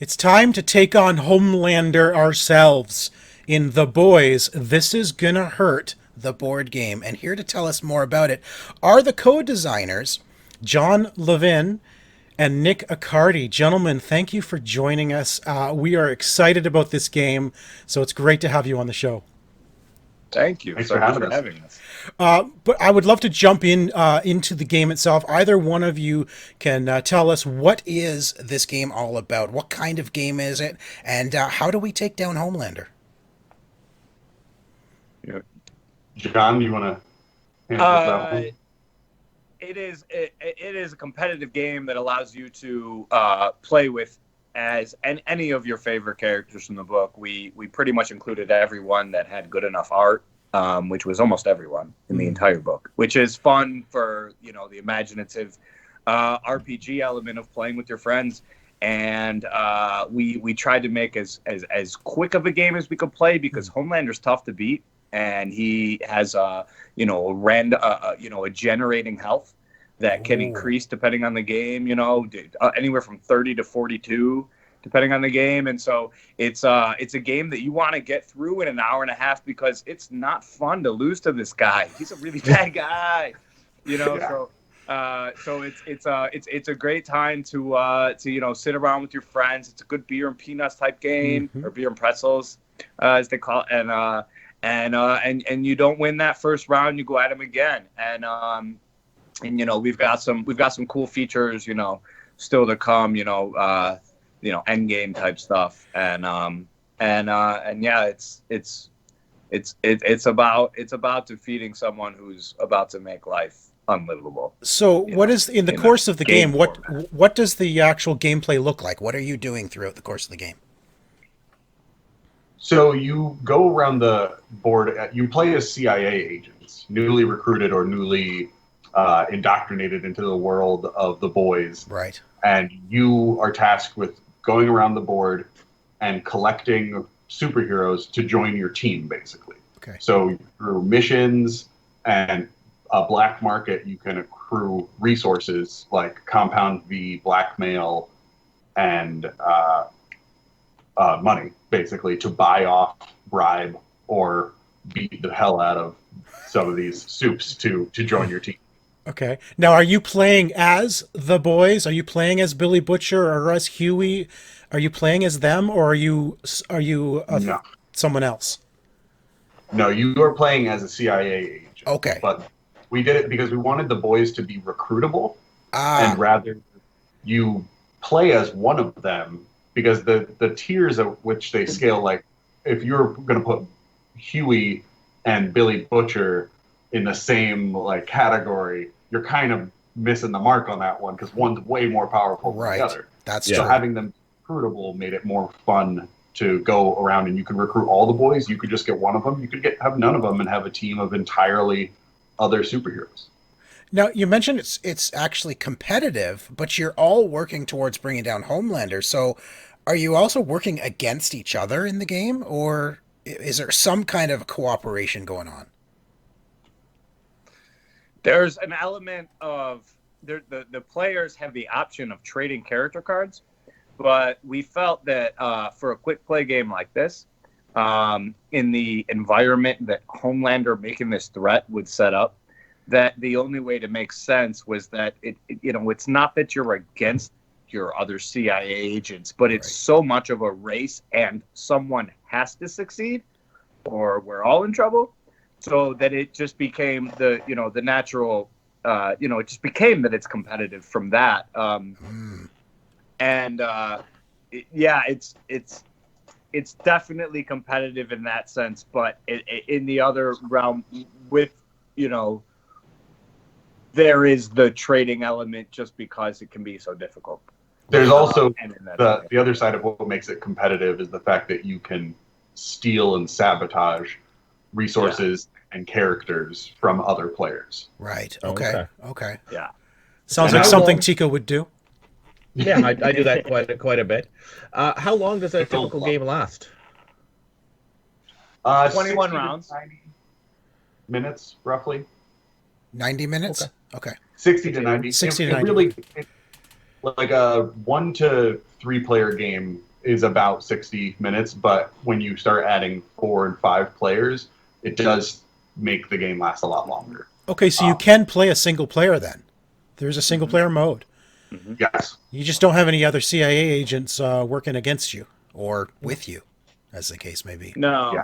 It's time to take on Homelander ourselves in The Boys. This is Gonna Hurt, the board game. And here to tell us more about it are the co-designers, John Levin and Nick Accardi. Gentlemen, thank you for joining us. We are excited about this game, so it's great to have you on the show. Thank you. Thanks so for much having for us. having us. But I would love to jump into the game itself. Either one of you can tell us, what is this game all about? What kind of game is it? And how do we take down Homelander? Yeah. John, you want to answer that one? It is a competitive game that allows you to play with any of your favorite characters from the book. We pretty much included everyone that had good enough art, which was almost everyone in the entire book, which is fun for the imaginative RPG element of playing with your friends. And we tried to make as quick of a game as we could play, because Homelander's tough to beat, and he has a generating health that can increase depending on the game, anywhere from 30 to 42 depending on the game. And so it's a game that you want to get through in an hour and a half, because it's not fun to lose to this guy. He's a really bad guy, Yeah. So it's a great time to sit around with your friends. It's a good beer and peanuts type game, or beer and pretzels, as they call it. And you don't win that first round, you go at him again. And we've got some cool features, still to come, end game type stuff. And yeah, it's about defeating someone who's about to make life unlivable. So what is, in the course of the game, what does the actual gameplay look like? What are you doing throughout the course of the game? So you go around the board. You play as CIA agents, newly recruited or newly indoctrinated into the world of the boys. Right. And you are tasked with going around the board and collecting superheroes to join your team, basically. Okay. So through missions and a black market, you can accrue resources like Compound V, blackmail, and money, basically, to buy off, bribe, or beat the hell out of some of these soups to join your team. Okay. Now, are you playing as the boys? Are you playing as Billy Butcher or as Huey? Are you playing as them, or are you No. someone else? No, you are playing as a CIA agent. Okay. But we did it because we wanted the boys to be recruitable, Ah. and rather you play as one of them, because the tiers at which they scale, like if you're going to put Huey and Billy Butcher in the same category, you're kind of missing the mark on that one, because one's way more powerful than the other. That's So true. having them recruitable made it more fun to go around, and you can recruit all the boys. You could just get one of them. You could have none of them and have a team of entirely other superheroes. Now, you mentioned it's actually competitive, but you're all working towards bringing down Homelander. So are you also working against each other in the game, or is there some kind of cooperation going on? There's an element of the players have the option of trading character cards, but we felt that for a quick play game like this, in the environment that Homelander making this threat would set up, that the only way to make sense was that it's not that you're against your other CIA agents, but it's so much of a race, and someone has to succeed or we're all in trouble. So that it just became the natural, it just became that it's competitive from that. It's definitely competitive in that sense, but in the other realm, with there is the trading element, just because it can be so difficult. There's also the other side of what makes it competitive is the fact that you can steal and sabotage resources and characters from other players. Right. Okay. Yeah. Sounds like something Chico would do. Yeah, I do that quite a bit. How long does a typical game last? 21 rounds. 90 minutes, roughly. 90 minutes? Okay. 60 to 90. 60 to it 90. Really, like a 1 to 3 player game is about 60 minutes, but when you start adding 4 and 5 players, it does make the game last a lot longer. Okay, so you can play a single player then. There's a single player mode. Yes. You just don't have any other CIA agents working against you or with you, as the case may be. No. Yeah.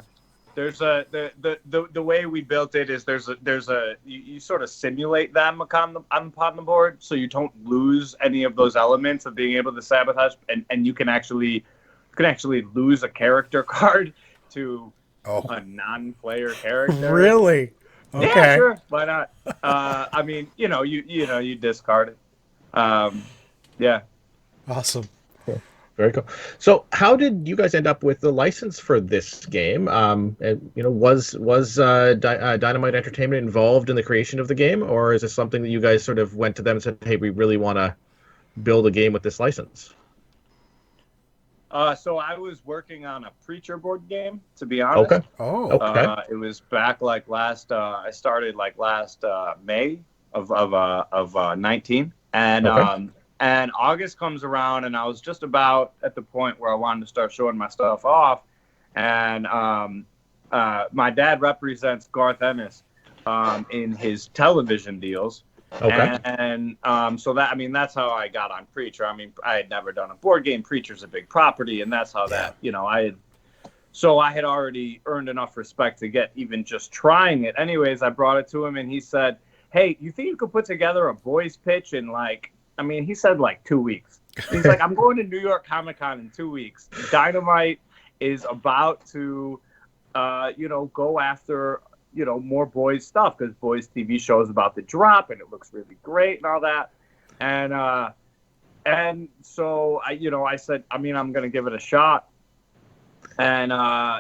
There's the way we built it is you sort of simulate them upon the board, so you don't lose any of those elements of being able to sabotage, and you can actually lose a character card to a non-player character. Really? Okay. Yeah, sure. Why not? I mean, you discard it. Yeah. Awesome. Very cool. So, how did you guys end up with the license for this game? And, was Dynamite Entertainment involved in the creation of the game, or is this something that you guys sort of went to them and said, "Hey, we really want to build a game with this license"? So I was working on a Preacher board game, to be honest. Okay. Oh. Okay. It was back last. I started last May of 19, and Okay. and August comes around, and I was just about at the point where I wanted to start showing my stuff off, and my dad represents Garth Ennis in his television deals. Okay. And so that's how I got on Preacher. I mean, I had never done a board game. Preacher's a big property, and that's how I had already earned enough respect to get even just trying it. Anyways, I brought it to him, and he said, "Hey, you think you could put together a boys pitch in he said 2 weeks." He's like, "I'm going to New York Comic Con in 2 weeks. Dynamite is about to, go after." More boys stuff, because boys TV shows about to drop, and it looks really great and all that. And so I said, I'm going to give it a shot. And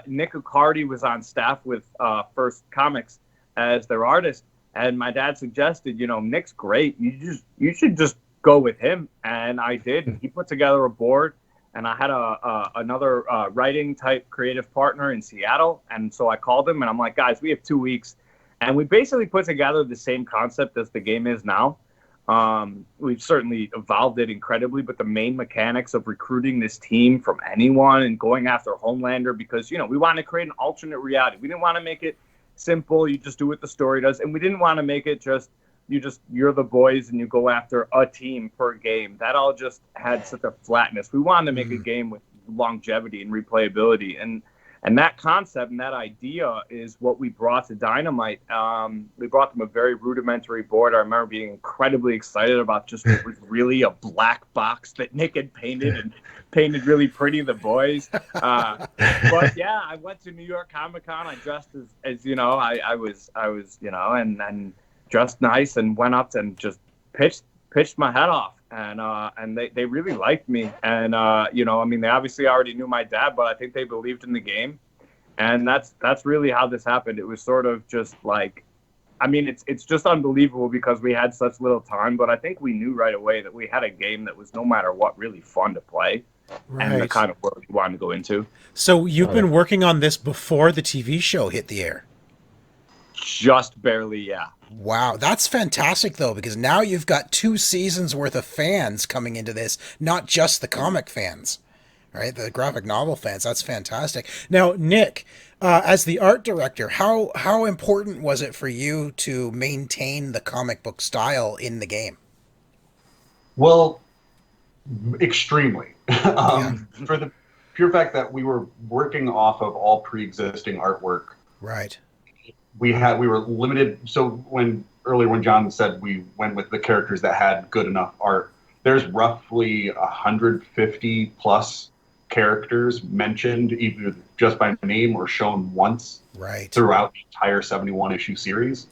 Nick Accardi was on staff with First Comics as their artist. And my dad suggested, Nick's great. You should just go with him. And I did. And he put together a board. And I had another writing type creative partner in Seattle. And so I called him, and I'm like, "Guys, we have 2 weeks." And we basically put together the same concept as the game is now. We've certainly evolved it incredibly, but the main mechanics of recruiting this team from anyone and going after Homelander, because, we want to create an alternate reality. We didn't want to make it simple. You just do what the story does. And we didn't want to make it just, you're the boys and you go after a team per game. That all just had such a flatness. We wanted to make a game with longevity and replayability, and that concept and that idea is what we brought to Dynamite. We brought them a very rudimentary board. I remember being incredibly excited about just what was really a black box that Nick had painted really pretty, the boys. But yeah, I went to New York Comic Con. I dressed as I was and dressed nice and went up and just pitched my head off, and they really liked me, and they obviously already knew my dad, but I think they believed in the game, and that's really how this happened. It was sort of just it's just unbelievable because we had such little time, but I think we knew right away that we had a game that was no matter what really fun to play. Right. And the kind of work we wanted to go into. So you've been working on this before the TV show hit the air? Just barely, yeah. Wow, that's fantastic, though, because now you've got 2 seasons worth of fans coming into this, not just the comic fans, right? The graphic novel fans. That's fantastic. Now, Nick, as the art director, how important was it for you to maintain the comic book style in the game? Well, extremely. For the pure fact that we were working off of all pre-existing artwork. Right. We were limited. So when John said we went with the characters that had good enough art, there's roughly 150 plus characters mentioned either just by name or shown once throughout the entire 71 issue series,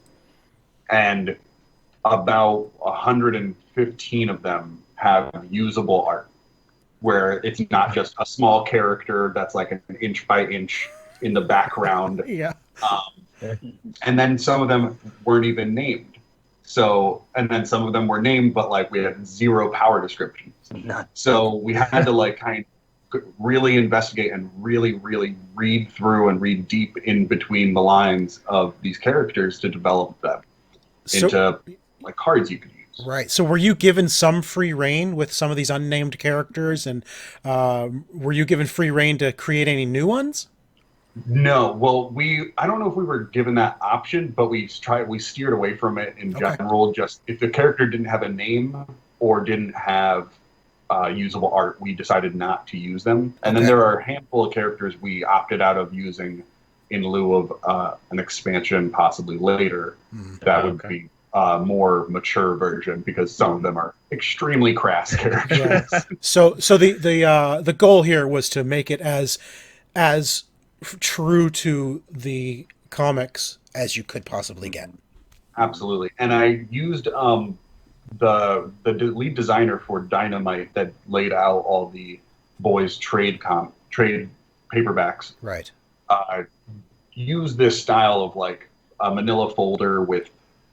and about 115 of them have usable art, where it's not just a small character that's like an inch by inch in the background. Yeah. And then some of them weren't even named. So, and then some of them were named, but we had 0 power descriptions. So we had to kind of really investigate and really, really read through and read deep in between the lines of these characters to develop them into cards you could use. Right. So were you given some free reign with some of these unnamed characters, and were you given free reign to create any new ones? No, well, I don't know if we were given that option, but we steered away from it in Okay. general. Just if the character didn't have a name or didn't have usable art, we decided not to use them. And then Okay. there are a handful of characters we opted out of using in lieu of an expansion possibly later that would Okay. be a more mature version because some of them are extremely crass characters. Right. So the goal here was to make it as true to the comics as you could possibly get. Absolutely. And I used the lead designer for Dynamite that laid out all the boys trade paperbacks. Right. Use this style of like a manila folder with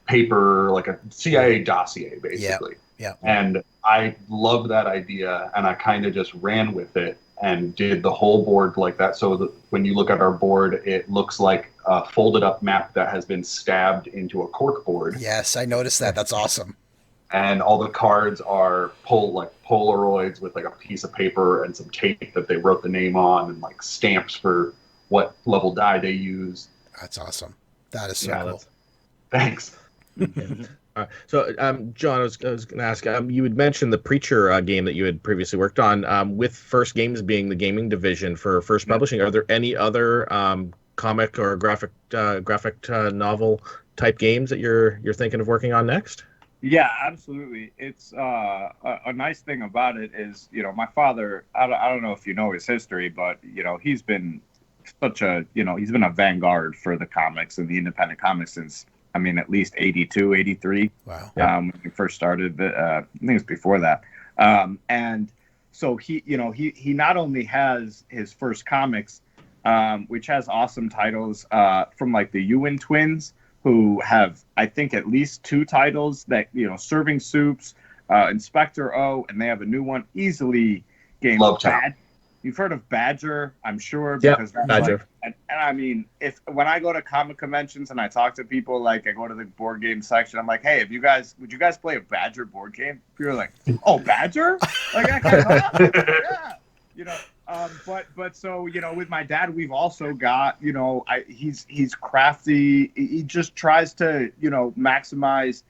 paper, like a CIA dossier, basically. Yeah. And I loved that idea, and I kind of just ran with it and did the whole board like that. So that when you look at our board, it looks like a folded up map that has been stabbed into a cork board. Yes, I noticed that. That's awesome. And all the cards are like Polaroids with like a piece of paper and some tape that they wrote the name on, and like stamps for what level die they use. That's awesome. That is so Yeah, cool. Thanks. So, John, I was going to ask, you had mentioned the Preacher game that you had previously worked on, with First Games being the gaming division for First Publishing. Are there any other comic or graphic novel type games that you're thinking of working on next? Yeah, absolutely. It's a nice thing about it is, my father, I don't know if you know his history, but, he's been he's been a vanguard for the comics and the independent comics since, at least 82, 83. Wow. When we first started, I think it's before that. And so he not only has his first comics, which has awesome titles from like the Ewan twins, who have, I think, at least 2 titles that, Serving Soups, Inspector O, and they have a new one, easily games. Love Town. You've heard of Badger, I'm sure, Yeah, because that's Badger. and when I go to comic conventions and I talk to people, like I go to the board game section, I'm like, hey, would you guys play a Badger board game? People are like, oh, Badger? Like that kind of yeah. But so, with my dad, we've also got, he's crafty. He just tries to, maximize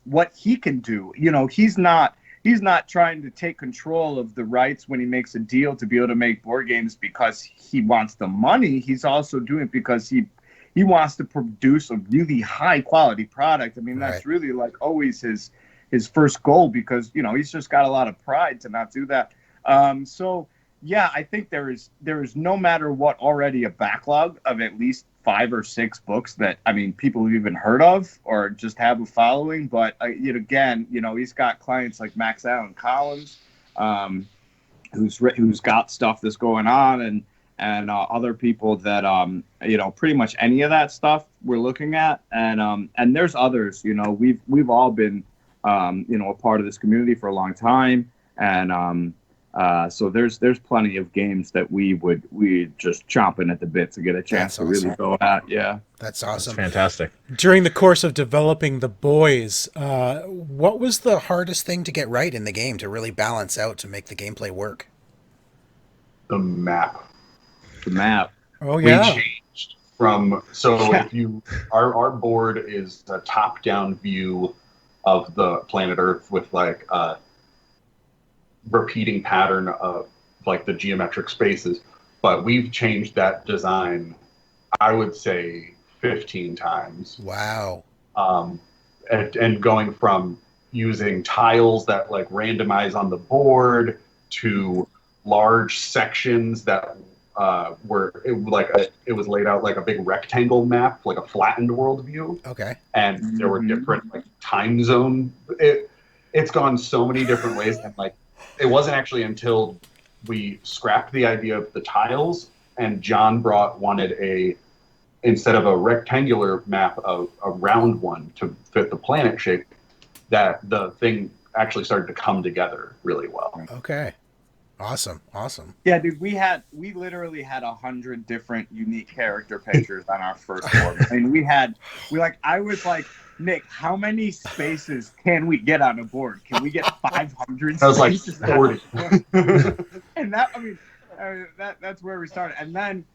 what he can do. He's not trying to take control of the rights when he makes a deal to be able to make board games because he wants the money. He's also doing it because he wants to produce a really high quality product. That's really like always his first goal, because, he's just got a lot of pride to not do that. So yeah, I think there is no matter what already a backlog of at least 5 or 6 books that, people have even heard of or just have a following. But again, he's got clients like Max Allen Collins, who's got stuff that's going on, and other people that, pretty much any of that stuff we're looking at. And there's others, we've all been, a part of this community for a long time. And, so there's plenty of games that we just chomping at the bit to get a chance to really go at. Yeah, That's awesome. That's fantastic. During the course of developing the boys, what was the hardest thing to get right in the game to really balance out to make the gameplay work? The map. the map. Oh yeah. We changed from if you our board is a top-down view of the planet Earth with like a repeating pattern of like the geometric spaces, but we've changed that design, I would say 15 times. Wow. And going from using tiles that like randomize on the board to large sections that it was laid out like a big rectangle map, like a flattened worldview. Okay. And there were different like time zone. It's gone so many different ways, and like it wasn't actually until we scrapped the idea of the tiles and John wanted instead of a rectangular map, of a round one to fit the planet shape, that the thing actually started to come together really well. Okay. Awesome. Yeah, dude, we literally had 100 different unique character pictures on our first board. I mean, I was like, Nick, how many spaces can we get on a board? Can we get 500 I was like spaces? 40. And that, I mean, that's where we started. And then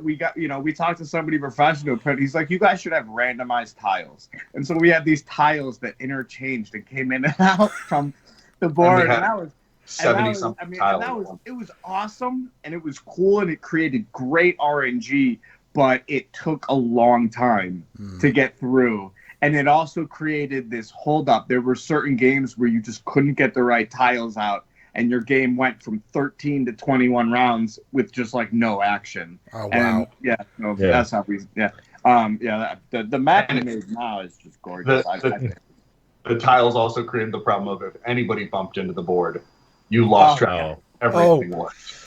we got, we talked to somebody professional, but he's like, you guys should have randomized tiles. And so we had these tiles that interchanged and came in and out from the board. And that was 70 something. I mean, and that was, it was awesome and it was cool and it created great RNG, but it took a long time to get through. And it also created this holdup. There were certain games where you just couldn't get the right tiles out, and your game went from 13 to 21 rounds with just like no action. Oh, wow! And, that's how we. The map we made now is just gorgeous. The tiles also created the problem of if anybody bumped into the board, you lost track of everything.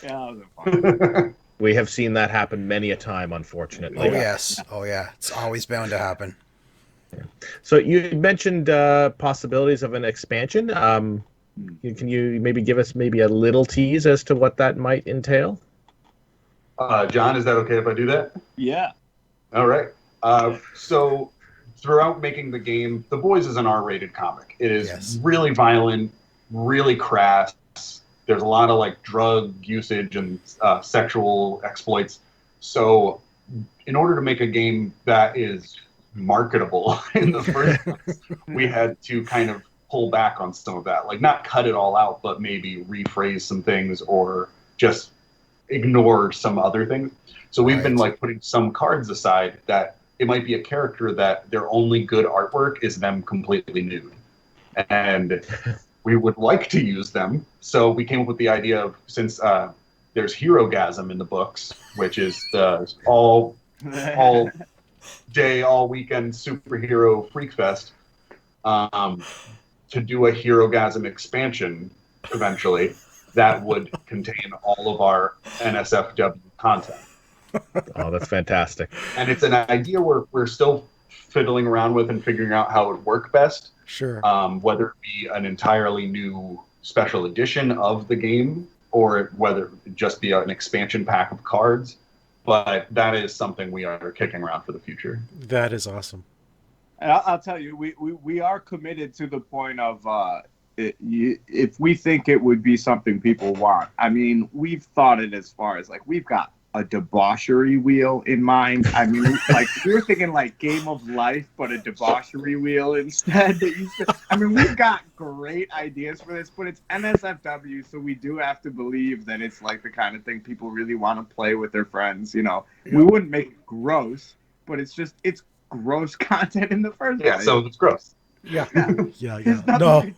Yeah, that was fun. We have seen that happen many a time, unfortunately. Oh yes, it's always bound to happen. So you mentioned possibilities of an expansion. Can you maybe give us maybe a little tease as to what that might entail? John, is that okay if I do that? Yeah. All right. So throughout making the game, The Boys is an R-rated comic. It is really violent, really crass. There's a lot of like drug usage and sexual exploits. So in order to make a game that is marketable in the first place, we had to kind of pull back on some of that, like not cut it all out, but maybe rephrase some things or just ignore some other things. So we've been like putting some cards aside that it might be a character that their only good artwork is them completely nude, and we would like to use them. So we came up with the idea of, since there's Hero-gasm in the books, which is the all day, all weekend superhero freak fest, to do a Hero-gasm expansion eventually that would contain all of our NSFW content. Oh, that's fantastic. And it's an idea we're still fiddling around with and figuring out how it would work best. Sure. Whether it be an entirely new special edition of the game or whether it just be an expansion pack of cards. But that is something we are kicking around for the future. That is awesome. And I'll tell you, we are committed to the point of if we think it would be something people want. I mean, we've thought it as far as like we've got a debauchery wheel in mind. I mean, like we were thinking like Game of Life, but a debauchery wheel instead. I mean, we've got great ideas for this, but it's NSFW, so we do have to believe that it's like the kind of thing people really want to play with their friends. We wouldn't make it gross, but it's gross content in the first place. Yeah, so it's gross. Yeah. No,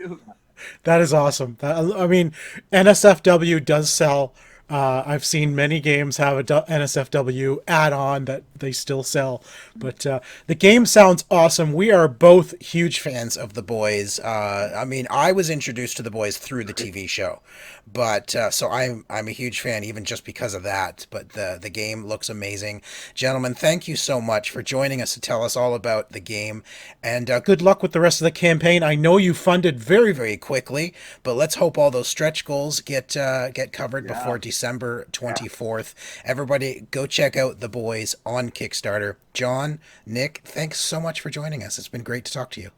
that is awesome. I mean, NSFW does sell. I've seen many games have a NSFW add-on that they still sell, but the game sounds awesome. We are both huge fans of The Boys. I mean, I was introduced to The Boys through the TV show, but so I'm a huge fan even just because of that. But the game looks amazing. Gentlemen, thank you so much for joining us to tell us all about the game, and good luck with the rest of the campaign. I know you funded very, very quickly, but let's hope all those stretch goals get covered before December 24th. Everybody go check out The Boys on Kickstarter. John, Nick, thanks so much for joining us. It's been great to talk to you.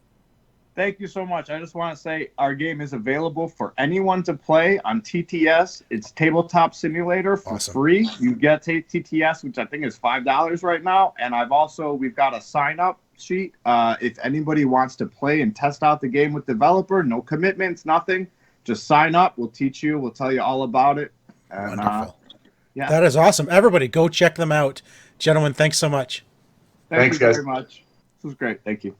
Thank you so much. I just want to say our game is available for anyone to play on TTS. It's Tabletop Simulator for free. You get TTS, which I think is $5 right now. And we've got a sign-up sheet. If anybody wants to play and test out the game with developer, no commitments, nothing. Just sign up. We'll teach you. We'll tell you all about it. And, wonderful. That is awesome. Everybody, go check them out. Gentlemen, thanks so much. Thanks, guys. Very much. This was great. Thank you.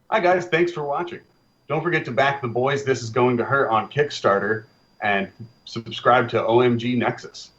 Hi, guys. Thanks for watching. Don't forget to back The Boys This Is Going to Hurt on Kickstarter and subscribe to OMG Nexus.